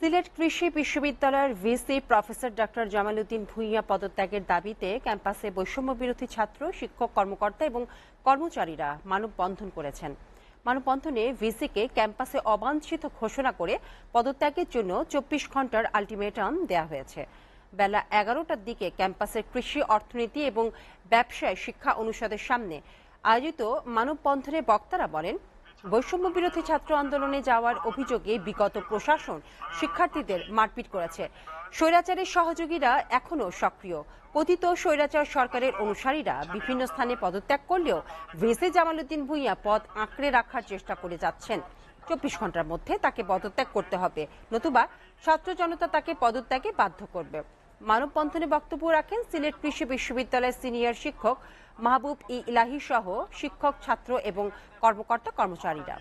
সিলেট কৃষি বিশ্ববিদ্যালয়ের VC professor doctor Jamal Uddin Bhuiyan পদত্যাগের দাবিতে ক্যাম্পাসে বৈষম্য বিরোধী ছাত্র, শিক্ষক, কর্মকর্তা এবং কর্মচারীরা মানববন্ধন করেছেন। মানববন্ধনে ভিসিকে ক্যাম্পাসে অবাঞ্ছিত ঘোষণা করে পদত্যাগের জন্য ২৪ ঘন্টার আলটিমেটাম দেওয়া হয়েছে। বেলা ১১টার দিকে ক্যাম্পাসের কৃষি, অর্থনীতি এবং ব্যবসায় শিক্ষা অনুষদের সামনে আয়োজিত মানববন্ধনে বক্তারা বলেন, বৈষম্য বিরোধী ছাত্র আন্দোলনে যাওয়ার অভিযোগে বিগত প্রশাসন শিক্ষার্থীদের মারপিট করেছে। স্বৈরাচারের সহযোগীরা এখনো সক্রিয়। পতিত স্বৈরাচার সরকারের অনুসারীরা বিভিন্ন স্থানে পদত্যাগ করলেও ভিসি জামাল উদ্দিন ভূঁইয়া পদ আঁকড়ে রাখার চেষ্টা করে যাচ্ছেন। ২৪ ঘন্টার মধ্যে তাকে পদত্যাগ করতে হবে, নতুবা ছাত্র জনতা তাকে পদত্যাগে বাধ্য করবে। মানববন্ধনে বক্তব্য রাখেন সিলেট কৃষি বিশ্ববিদ্যালয়ের সিনিয়র শিক্ষক মাহবুব ই ইলাহি সহ শিক্ষক, ছাত্র এবং কর্মকর্তা কর্মচারীরা।